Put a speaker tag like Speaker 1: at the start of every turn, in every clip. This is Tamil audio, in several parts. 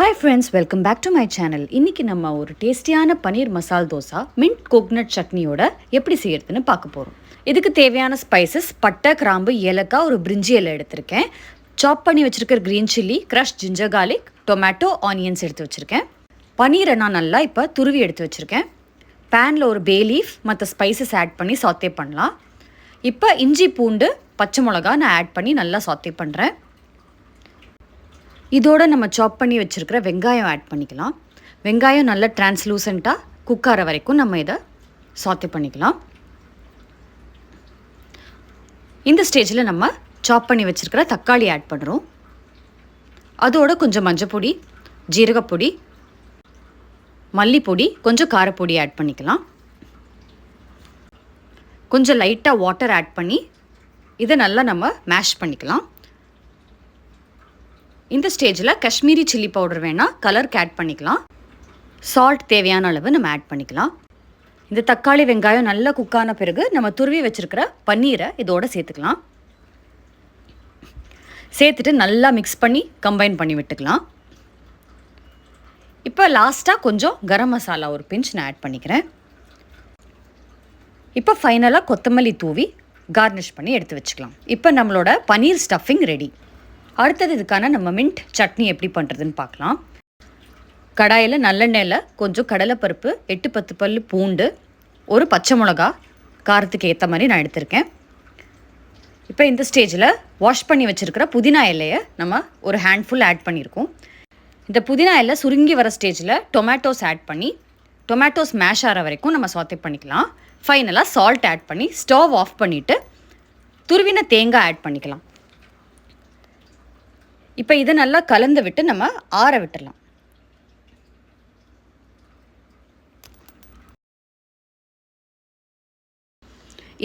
Speaker 1: Hi friends, welcome back to my channel. இன்னைக்கு நம்ம ஒரு டேஸ்டியான பன்னீர் மசால் தோசை மின்ட் கோகனட் சட்னியோட எப்படி செய்யறதுன்னு பார்க்க போறோம். இதுக்கு தேவையான ஸ்பைசஸ் பட்டை, கிராம்பு, ஏலக்காய், ஒரு பிரிஞ்சி இலை எடுத்திருக்கேன். சாப் பண்ணி வச்சிருக்கிற green chilli, crush ginger garlic, tomato, onions எடுத்து வச்சிருக்கேன். பன்னீரை நான் நல்லா இப்போ துருவி எடுத்து வச்சிருக்கேன். பேனில் ஒரு பே லீஃப் மற்ற ஸ்பைசஸ் ஆட் பண்ணி சாத்தே பண்ணலாம். இப்போ இஞ்சி, பூண்டு, பச்சை மிளகா நான் ஆட் பண்ணி நல்லா சாத்தே பண்ணுறேன். இதோட நம்ம சாப் பண்ணி வச்சுருக்கிற வெங்காயம் ஆட் பண்ணிக்கலாம். வெங்காயம் நல்லா டிரான்ஸ்லூசண்ட்டாக குக் ஆகிற வரைக்கும் நம்ம இதை சாத்தே பண்ணிக்கலாம். இந்த ஸ்டேஜில் நம்ம சாப் பண்ணி வச்சுருக்கிற தக்காளி ஆட் பண்ணுறோம். அதோட கொஞ்சம் மஞ்சப்பொடி, ஜீரகப்பொடி, மல்லிப்பொடி, கொஞ்சம் காரப்பொடி ஆட் பண்ணிக்கலாம். கொஞ்சம் லைட்டாக வாட்டர் ஆட் பண்ணி இதை நல்லா நம்ம மேஷ் பண்ணிக்கலாம். இந்த ஸ்டேஜில் காஷ்மீரி சில்லி பவுடர் வேணால் கலருக்கு ஆட் பண்ணிக்கலாம். சால்ட் தேவையான அளவு நம்ம ஆட் பண்ணிக்கலாம். இந்த தக்காளி வெங்காயம் நல்லா குக்கான பிறகு நம்ம துருவி வச்சுருக்கிற பன்னீரை இதோடு சேர்த்துக்கலாம். சேர்த்துட்டு நல்லா மிக்ஸ் பண்ணி கம்பைன் பண்ணி விட்டுக்கலாம். இப்போ லாஸ்ட்டாக கொஞ்சம் கரம் மசாலா ஒரு பிஞ்ச் நான் ஆட் பண்ணிக்கிறேன். இப்போ ஃபைனலாக கொத்தமல்லி தூவி கார்னிஷ் பண்ணி எடுத்து வச்சுக்கலாம். இப்போ நம்மளோட பன்னீர் ஸ்டஃபிங் ரெடி. அடுத்தது இதுக்கான நம்ம மின்ட் சட்னி எப்படி பண்ணுறதுன்னு பார்க்கலாம். கடாயில் நல்லெண்ணெயில் கொஞ்சம் கடலைப்பருப்பு, 8-10 பல் பூண்டு, ஒரு பச்சை மிளகா, காரத்துக்கு ஏற்ற மாதிரி நான் எடுத்திருக்கேன். இப்போ இந்த ஸ்டேஜில் வாஷ் பண்ணி வச்சுருக்கிற புதினா இலையை நம்ம ஒரு ஹேண்ட்ஃபுல் ஆட் பண்ணியிருக்கோம். இந்த புதினா இலை சுருங்கி வர ஸ்டேஜில் டொமேட்டோஸ் ஆட் பண்ணி டொமேட்டோஸ் மேஷ் ஆகிற வரைக்கும் நம்ம சாத்தே பண்ணிக்கலாம். ஃபைனலாக சால்ட் ஆட் பண்ணி ஸ்டவ் ஆஃப் பண்ணிவிட்டு துருவின தேங்காய் ஆட் பண்ணிக்கலாம். இப்போ இதை நல்லா கலந்து விட்டு நம்ம ஆற விட்டுடலாம்.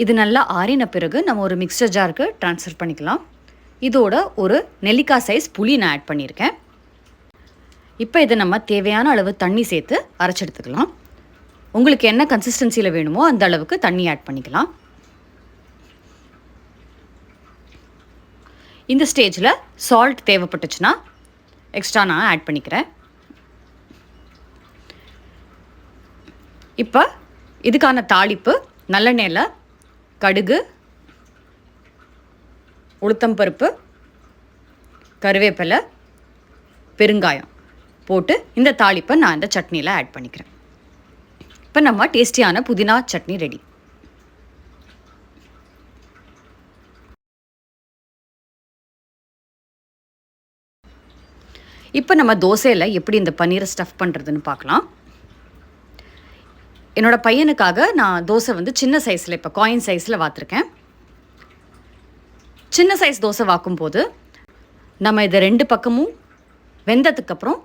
Speaker 1: இது நல்லா ஆறின பிறகு நம்ம ஒரு மிக்சர் ஜாருக்கு ட்ரான்ஸ்ஃபர் பண்ணிக்கலாம். இதோட ஒரு நெல்லிக்காய் சைஸ் புளி நான் ஆட் பண்ணியிருக்கேன். இப்போ இதை நம்ம தேவையான அளவு தண்ணி சேர்த்து அரைச்செடுத்துக்கலாம். உங்களுக்கு என்ன கன்சிஸ்டன்சியில் வேணுமோ அந்த அளவுக்கு தண்ணி ஆட் பண்ணிக்கலாம். இந்த ஸ்டேஜில் சால்ட் தேவைப்பட்டுச்சுன்னா எக்ஸ்ட்ரா நான் ஆட் பண்ணிக்கிறேன். இப்போ இதுக்கான தாளிப்பு நல்லெண்ணெயில் கடுகு, உளுத்தம்பருப்பு, கருவேப்பிலை, பெருங்காயம் போட்டு இந்த தாளிப்பை நான் இந்த சட்னியில் ஆட் பண்ணிக்கிறேன். இப்போ நம்ம டேஸ்டியான புதினா சட்னி ரெடி. இப்போ நம்ம தோசையில் எப்படி இந்த பன்னீரை ஸ்டஃப் பண்ணுறதுன்னு பார்க்கலாம். என்னோடய பையனுக்காக நான் தோசை சின்ன சைஸில் இப்போ காயின் சைஸில் வாத்துருக்கேன். சின்ன சைஸ் தோசை வாக்கும்போது நம்ம இதை 2 பக்கமும் வெந்ததுக்கப்புறம்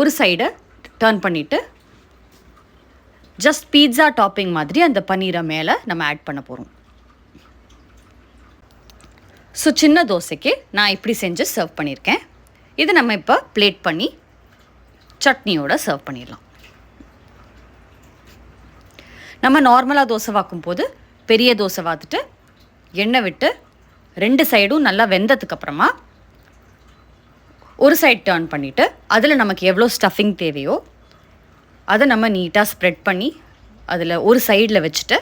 Speaker 1: ஒரு சைடை டர்ன் பண்ணிவிட்டு ஜஸ்ட் பீட்சா டாப்பிங் மாதிரி அந்த பன்னீரை மேலே நம்ம ஆட் பண்ண போகிறோம். ஸோ சின்ன தோசைக்கு நான் இப்படி செஞ்சு சர்வ் பண்ணியிருக்கேன். இது நம்ம இப்போ பிளேட் பண்ணி சட்னியோட சர்வ் பண்ணிடலாம். நம்ம நார்மலாக தோசை வாக்கும்போது பெரிய தோசை வாத்துட்டு எண்ணெய் விட்டு 2 சைடும் நல்லா வெந்ததுக்கப்புறமா ஒரு சைட் டர்ன் பண்ணிவிட்டு அதில் நமக்கு எவ்வளோ ஸ்டஃபிங் தேவையோ அதை நம்ம நீட்டாக ஸ்ப்ரெட் பண்ணி அதில் ஒரு சைடில் வச்சுட்டு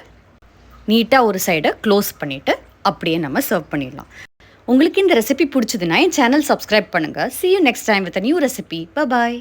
Speaker 1: நீட்டாக ஒரு சைடை க்ளோஸ் பண்ணிவிட்டு அப்படியே நம்ம சர்வ் பண்ணிடலாம். உங்களுக்கு இந்த ரெசிபி பிடிச்சதுன்னா என் சேனல் சப்ஸ்கிரைப் பண்ணுங்கள். See you next time with a new recipe. Bye bye.